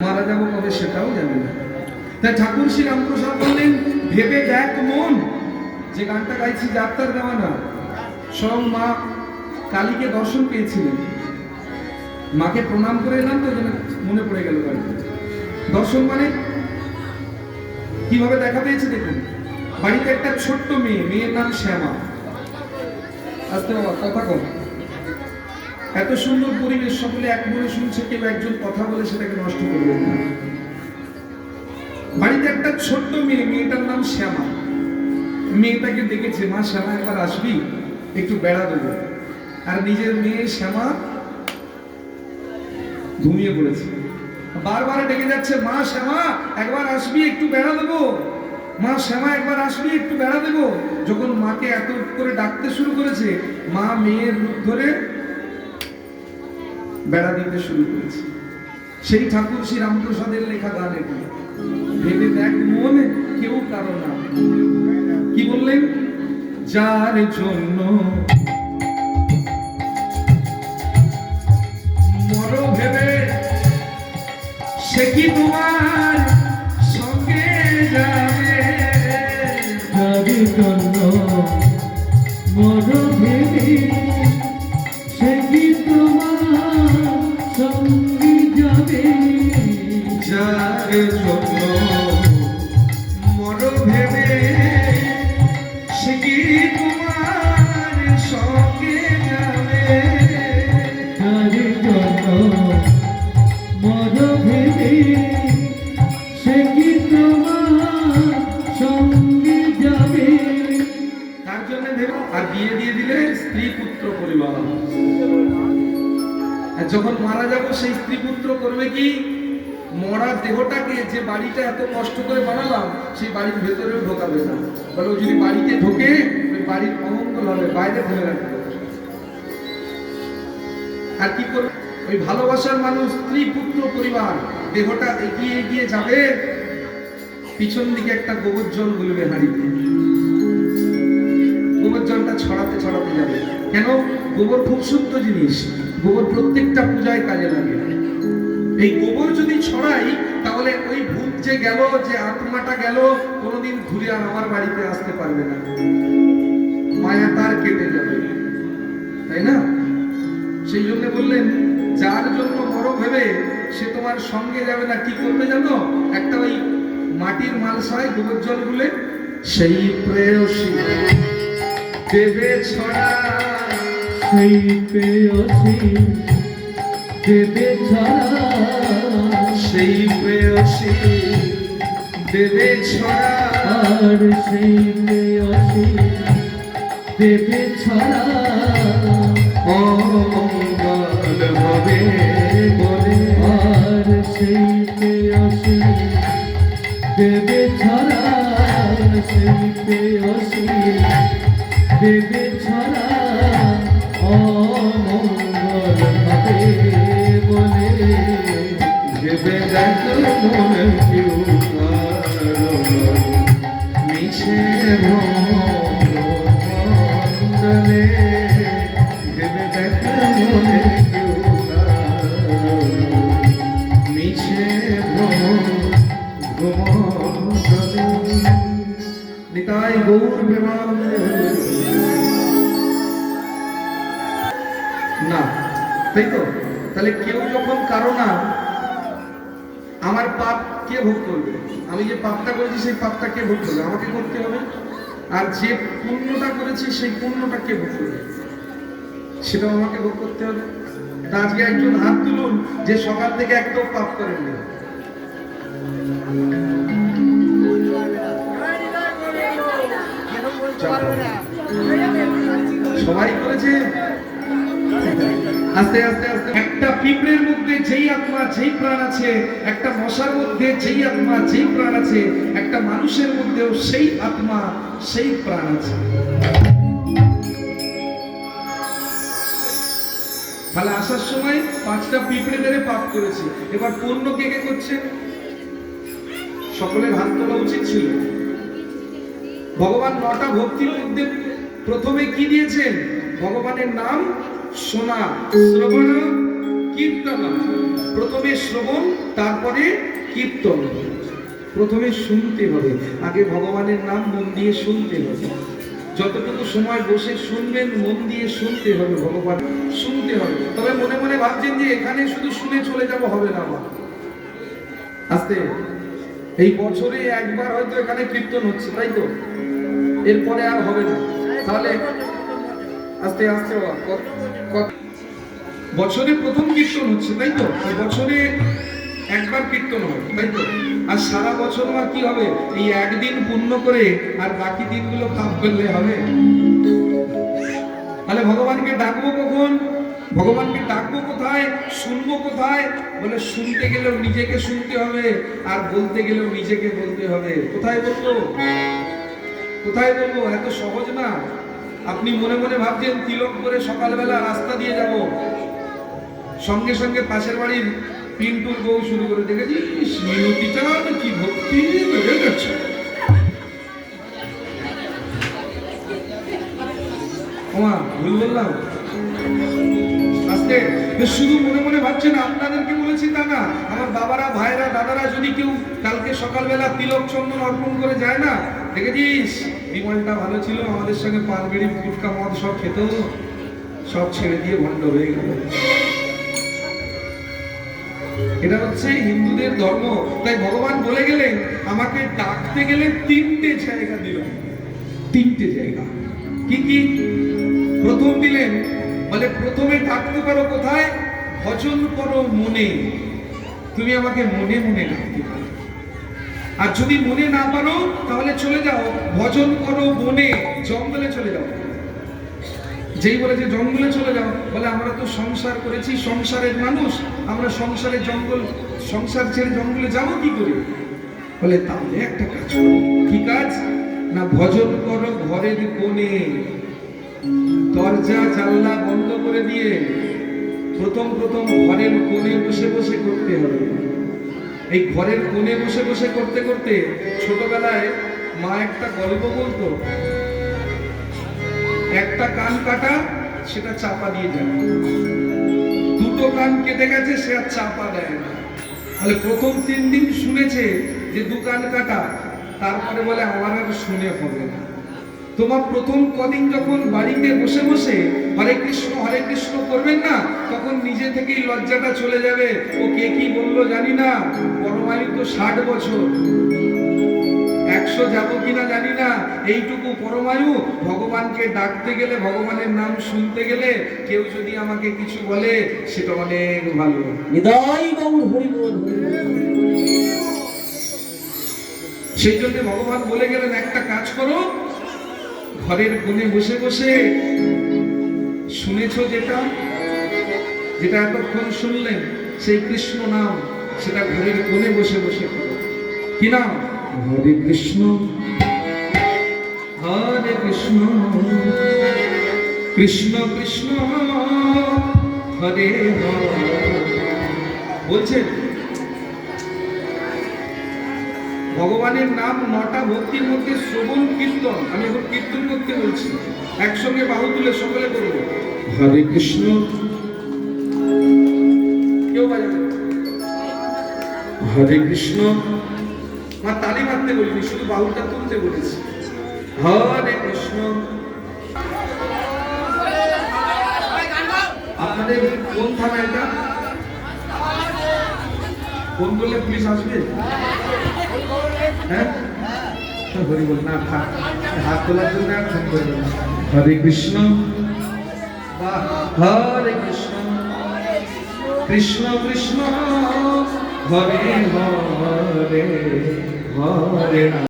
মারা যাবো কবে সেটাও জানে না। তাই ঠাকুর শ্রী রামপ্রসাদ বললেন, ভেবে দেখ মন, যে গানটা গাইছি যাত্রার গাওয়া না, স্বয়ং মা কালীকে দর্শন পেয়েছিলেন। মাকে প্রণাম করে এলাম তো যেন মনে পড়ে গেল গানটা। দর্শন মানে কিভাবে দেখা পেয়েছে দেখুন। বাড়িতে একটা ছোট্ট মেয়ে, মেয়ের নাম শ্যামা। আস্তে বাবা কথা কম। এত সুন্দর পরিবেশ, সকলে এক মনে শুনছে, কেউ একজন কথা বলে সেটাকে নষ্ট করবেন না। বাড়িতে একটা ছোট্ট মেয়ে, মেয়েটার নাম শ্যামা। মেয়েটাকে দেখেছে, মা শ্যামা একবার আসবি, একটু বেড়া দেবো। আর নিজের মেয়ে শ্যামা ঘুমিয়ে পড়েছে। বারবার ডেকে যাচ্ছে, মা শ্যামা একবার আসবি, একটু বেড়া দেবো। মা শ্যামা একবার আসবি, একটু বেড়া দেবো। যখন মাকে এত করে ডাকতে শুরু করেছে, মা মেয়ের রূপ ধরে বেড়া দিতে শুরু করেছে। সেই ঠাকুর শ্রী রামপ্রসাদের লেখা গান এটি। ভেবে দেখ মন, কেউ কারো না। কি বললেন? যার জন্য মরো ভেবে, সে কি তোমার সঙ্গে যাবে? যার জন্য মরো ভেবে, সে কি তোমার সঙ্গে যাবে? যার জন্য মরো ভেবে, সে কি তোমার সঙ্গে যাবে? যার জন্য মরো ভেবে, সে কি তোমার সঙ্গে যাবে? তার জন্য ভেবে আর বিয়ে দিয়ে দিলে স্ত্রী পুত্র পরিবার। আর যখন মারা যাব সেই স্ত্রী পুত্র করবে কি? মরা দেহটাকে, যে বাড়িটা এত কষ্ট করে বানালাম, সেই বাড়ির ভেতরেও ঢোকাবে না। বলে ও যদি বাড়িতে ঢোকে, ওই বাড়ির অমঙ্গল হবে, বাইরে ফেলে রাখবে। আর কি করবে? ওই ভালোবাসার মানুষ, স্ত্রী পুত্র পরিবার, দেহটা এগিয়ে এগিয়ে যাবে, পিছন দিকে একটা গোবর জল গুলবে হাঁড়িতে। গোবর জলটা ছড়াতে ছড়াতে যাবে। কেন? গোবর খুব শুদ্ধ জিনিস, গোবর প্রত্যেকটা পূজায় কাজে লাগে। এই গোবর যদি ছড়াই, তাহলে ওই ভূত যে গেল, যে আত্মাটা গেল, কোনোদিন ঘুরে আর আমার বাড়িতে আসতে পারবে না, মায়া তার কেটে যাবে, তাই না? সেই জন্য বললেন, যার জন্য মরো ভেবে, সে তোমার সঙ্গে যাবে না। কি করবে জানো? একটা ওই মাটির মালসায় গোবর জল গুলে, সেই প্রেয়সী দেবে ছড়া, সেই প্রেয়সী দেবে ছাড়া, সেই প্রেয়সী দেবে ছড়া, আর সেই প্রেয়সী দেবে ছাড়া, অমঙ্গল হবে বলে। আর সেই প্রেয়সী দেবে ছাড়া, সেই প্রেয়সী দেবে ছাড়া, অমঙ্গল হবে বলে। ভেবে দেখ মনে কেউ কারো মিছে ভ্রমণ্ডলে। ভেবে দেখ মনে কেউ কারো মিছে ভ্রমণ্ডলে। নিতাই গৌর প্রেমানন্দে। না, তাই তো? তাহলে কেউ যখন কারো না, আমার পাপ কে ভোগ করবে? আমি যে পাপটা করেছি সেই পাপটা কে ভোগ করবে? আমাকে করতে হবে। আর যে পুণ্যটা করেছি সেই পুণ্যটা কে ভোগ করবে? সেটাও আমাকে ভোগ করতে হবে। তা আজকে একজন হাত তুলুন যে সকাল থেকে একদম পাপ করেননি। সবাই করেছে। আস্তে আস্তে আস্তে একটা পিঁপড়ের মধ্যে যেই আত্মা যেই প্রাণ আছে, একটা মশার মধ্যে যেই আত্মা যেই প্রাণ আছে, একটা মানুষের মধ্যেও সেই আত্মা সেই প্রাণ আছে। তাহলে আসার সময় 5টা পিঁপড়ে মেরে পাপ করেছে। এবার পুণ্য কে কে করছে? সকলের হাত তোলা উচিত ছিল। ভগবান 9টা ভক্তির মধ্যে প্রথমে কি দিয়েছেন? ভগবানের নাম শোনা, শ্রবণ, কীর্তন। প্রথমে শ্রবণ, তারপরে কীর্তন। প্রথমে শুনতে হবে, আগে ভগবানের নাম মন দিয়ে শুনতে হবে। যতটুকু সময় বসে শুনবেন মন দিয়ে শুনতে হবে, ভগবান শুনতে হবে। তবে মনে মনে ভাবছেন যে এখানে শুধু শুনে চলে যাব, হবে না। আমার আস্তে, এই বছরে একবার হয়তো এখানে কীর্তন হচ্ছে, তাই তো? এরপরে আর হবে না। তাহলে আস্তে আস্তে বছরে প্রথম কীর্তন হচ্ছে, তাই তো? বছরে একবার কীর্তন হয়, তাই তো? আর সারা বছর আর কি হবে? এই একদিন পূর্ণ করে আর বাকি দিনগুলো পাপ করলে হবে? তাহলে ভগবানকে ডাকবো কখন? ভগবানকে ডাকবো কোথায়? শুনবো কোথায়? বলে শুনতে গেলেও নিজেকে শুনতে হবে, আর বলতে গেলেও নিজেকে বলতে হবে। কোথায় বলবো? কোথায় বলবো? এত সহজ না। আপনি মনে মনে ভাবছেন তিলক করে সকালবেলা রাস্তা দিয়ে যাব, সঙ্গে সঙ্গে পাশের বাড়ির পিন্টুর বউ শুরু করে, দেখেছিস মিনতিটা কি ভক্তি বেড়ে গেছে। ওমা, ভুল বললাম? আজকে শুধু মনে মনে ভাবছেন আপনাদেরকে বলেছি তা না, আমার বাবারা, ভাইরা, দাদারা যদি কেউ কালকে সকালবেলা তিলক চন্দন অর্পণ করে যায় না, দেখেছিস বিমলটা ভালো ছিল, আমাদের সঙ্গে পান বিড়ি ফুটকা মদ সব খেত, সব ছেড়ে দিয়ে ভণ্ড হয়ে গেল। এটা হচ্ছে হিন্দুদের ধর্ম। তাই ভগবান বলে গেলেন আমাকে ডাকতে গেলে তিনটে জায়গা দিল। তিনটে জায়গা কি কি? প্রথম দিলেন, বলে প্রথমে ডাকতে পারো কোথায়? ভজন করো মনে। তুমি আমাকে মনে মনে ডাকতে পারো। আর যদি মনে না পারো তাহলে চলে যাও ভজন করো বনে, জঙ্গলে চলে যাও। যেই বলেছে জঙ্গলে চলে যাও, বলে আমরা তো সংসার করেছি, সংসারের মানুষ, আমরা সংসারের জঙ্গল, সংসার ছেড়ে জঙ্গলে যাবো কি করে? বলে তাহলে একটা কাজ করো। কি কাজ? না, ভজন করো ঘরের কোণে, দরজা জানলা বন্ধ করে দিয়ে প্রথম প্রথম ঘরের কোণে বসে বসে করতে হবে। এই ঘরের কোণে বসে বসে করতে করতে ছোটবেলায় মা একটা গল্প বলতো, একটা কান কাটা, সেটা চাপা দিয়ে যায়, দুটো কান কেটে গেছে, সে আর চাপা দেয় না। তাহলে প্রথম 3 দিন শুনেছে যে 2 কান কাটা, তারপরে বলে আমার আর শুনে হবে না। তোমার প্রথম কদিন যখন বাড়িতে বসে বসে হরে কৃষ্ণ করবেন না, তখন নিজে থেকেই লজ্জাটা চলে যাবে। ও কে কি বললো জানি না, পরমায়ু তো 60 বছর, 100 যাবো কিনা জানি না, এইটুকু পরমায়ু। ভগবানকে ডাকতে গেলে, ভগবানের নাম শুনতে গেলে কেউ যদি আমাকে কিছু বলে, সেটা অনেক ভালো। সেই জন্য ভগবান বলে গেলেন একটা কাজ করো, ঘরের কোণে বসে বসে শুনেছো যেটা যেটা এতক্ষণ শুনলেন, সেই কৃষ্ণ নাম, সেটা ঘরের কোণে বসে বসে করো। কি নাম? হরে কৃষ্ণ হরে কৃষ্ণ কৃষ্ণ কৃষ্ণ হরে হরে। বলছেন ভগবানের নাম 9টা ভক্তির মধ্যে শ্রবণ, কীর্তন। আমি এখন কীর্তন করতে বলছি, একসঙ্গে বাহু তুলে সকলে করব। হরে কৃষ্ণ, কেউ বাজাবে, হরে কৃষ্ণ। মা তালি মারতে বলিনি, শুধু বাহুটা তুলতে বলেছি। হরে কৃষ্ণ। আপনাদের কোন থানা এটা? ফোন করলে পুলিশ আসবে? হ্যাঁ, হরি বল না, হাত তোলার জন্য আর ফোন করবে না। হরে কৃষ্ণ, হরে কৃষ্ণ কৃষ্ণ কৃষ্ণ হরে হরে হরে।